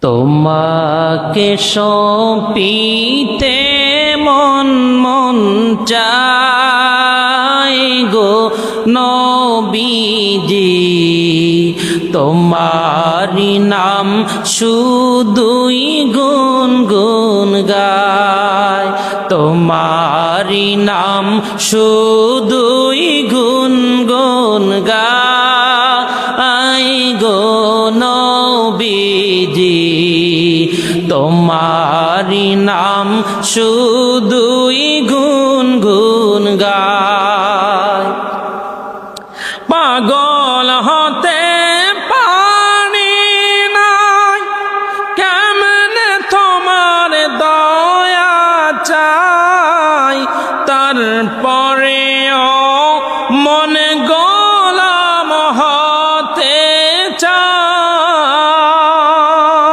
তোমাকে সপিতে মন মন চায় গো নবীজি, তোমারি নাম শুধুই গুনগুন গায়, তোমারি নাম শুধুই গুনগুন গায় গো নবীজি, তোমারি নাম শুধুই গুনগুন গায়।